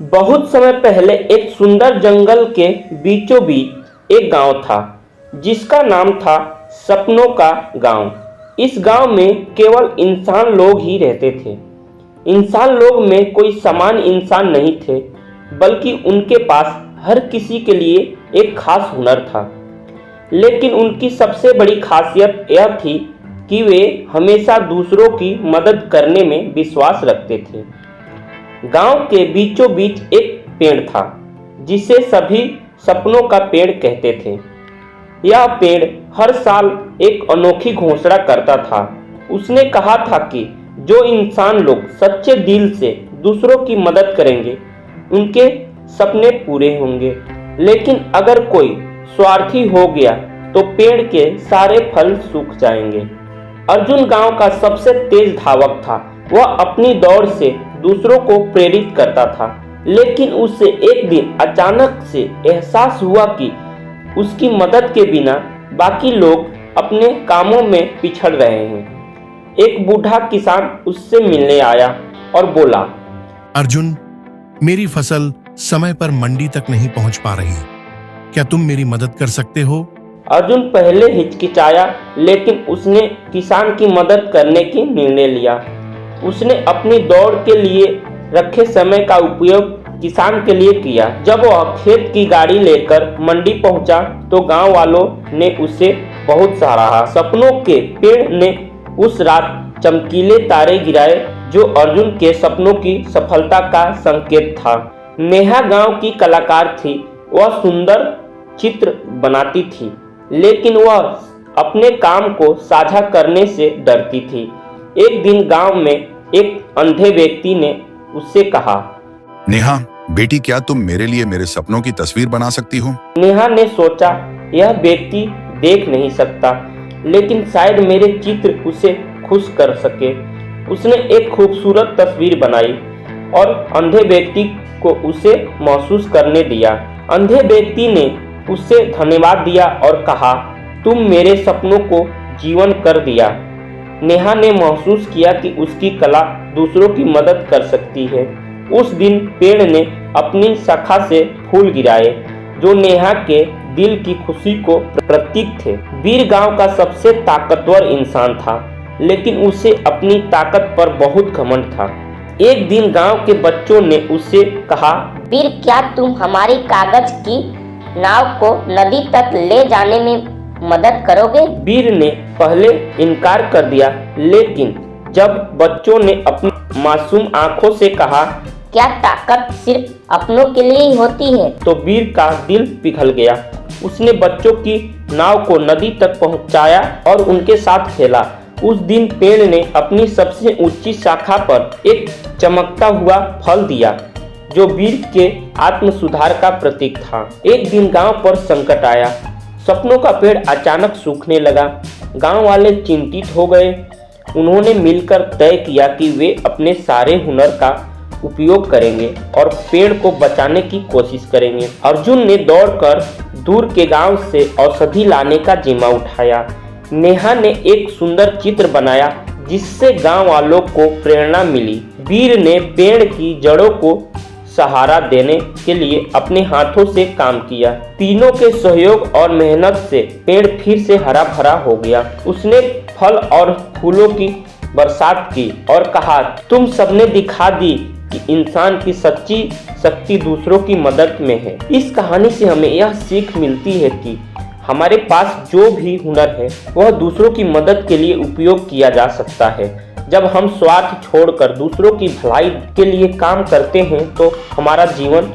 बहुत समय पहले एक सुंदर जंगल के बीचों बीच एक गांव था जिसका नाम था सपनों का गांव। इस गांव में केवल इंसान लोग ही रहते थे। इंसान लोग में कोई सामान्य इंसान नहीं थे, बल्कि उनके पास हर किसी के लिए एक खास हुनर था। लेकिन उनकी सबसे बड़ी खासियत यह थी कि वे हमेशा दूसरों की मदद करने में विश्वास रखते थे। गांव के बीचों बीच एक पेड़ था जिसे सभी सपनों का पेड़ कहते थे। यह पेड़ हर साल एक अनोखी घोषणा करता था। उसने कहा था कि जो इंसान लोग सच्चे दिल से दूसरों की मदद करेंगे उनके सपने पूरे होंगे, लेकिन अगर कोई स्वार्थी हो गया तो पेड़ के सारे फल सूख जाएंगे। अर्जुन गांव का सबसे तेज धावक था। वह अपनी दौड़ से दूसरों को प्रेरित करता था, लेकिन उसे एक दिन अचानक से एहसास हुआ कि उसकी मदद के बिना बाकी लोग अपने कामों में पिछड़ रहे हैं। एक बूढ़ा किसान उससे मिलने आया और बोला, अर्जुन, मेरी फसल समय पर मंडी तक नहीं पहुंच पा रही। क्या तुम मेरी मदद कर सकते हो? अर्जुन पहले हिचकिचाया, लेकिन उसने किसान की मदद करने की निर्णय लिया। उसने अपनी दौड़ के लिए रखे समय का उपयोग किसान के लिए किया। जब वह खेत की गाड़ी लेकर मंडी पहुंचा तो गांव वालों ने उसे बहुत सराहा। सपनों के पेड़ ने उस रात चमकीले तारे गिराए जो अर्जुन के सपनों की सफलता का संकेत था। नेहा गांव की कलाकार थी। वह सुंदर चित्र बनाती थी, लेकिन वह अपने काम को साझा करने से डरती थी। एक दिन गांव में एक अंधे व्यक्ति ने उससे कहा, नेहा बेटी, क्या तुम मेरे लिए मेरे सपनों की तस्वीर बना सकती हो? नेहा ने सोचा, यह व्यक्ति देख नहीं सकता, लेकिन शायद मेरे चित्र उसे खुश कर सके। उसने एक खूबसूरत तस्वीर बनाई और अंधे व्यक्ति को उसे महसूस करने दिया। अंधे व्यक्ति ने उससे धन्यवाद दिया और कहा, तुम मेरे सपनों को जीवन कर दिया। नेहा ने महसूस किया कि उसकी कला दूसरों की मदद कर सकती है। उस दिन पेड़ ने अपनी शाखा से फूल गिराए जो नेहा के दिल की खुशी को प्रतीक थे। वीर गांव का सबसे ताकतवर इंसान था, लेकिन उसे अपनी ताकत पर बहुत घमंड था। एक दिन गांव के बच्चों ने उससे कहा, वीर, क्या तुम हमारी कागज की नाव को नदी तक ले जाने में मदद करोगे? वीर ने पहले इनकार कर दिया, लेकिन जब बच्चों ने अपनी मासूम आंखों से कहा, क्या ताकत सिर्फ अपनों के लिए ही होती है? तो वीर का दिल पिघल गया। उसने बच्चों की नाव को नदी तक पहुंचाया और उनके साथ खेला। उस दिन पेड़ ने अपनी सबसे ऊंची शाखा पर एक चमकता हुआ फल दिया जो वीर के आत्म सुधार का प्रतीक था। एक दिन गांव पर संकट आया। सपनों का पेड़ अचानक सूखने लगा। गांव वाले चिंतित हो गए। उन्होंने मिलकर तय किया कि वे अपने सारे हुनर का उपयोग करेंगे और पेड़ को बचाने की कोशिश करेंगे। अर्जुन ने दौड़कर दूर के गांव से औषधि लाने का जिम्मा उठाया। नेहा ने एक सुंदर चित्र बनाया जिससे गांव वालों को प्रेरणा मिली। वीर ने पेड़ की जड़ों को सहारा देने के लिए अपने हाथों से काम किया। तीनों के सहयोग और मेहनत से पेड़ फिर से हरा भरा हो गया। उसने फल और फूलों की बरसात की और कहा, तुम सबने दिखा दी कि इंसान की सच्ची शक्ति दूसरों की मदद में है। इस कहानी से हमें यह सीख मिलती है कि हमारे पास जो भी हुनर है वह दूसरों की मदद के लिए उपयोग किया जा सकता है। जब हम स्वार्थ छोड़कर दूसरों की भलाई के लिए काम करते हैं तो हमारा जीवन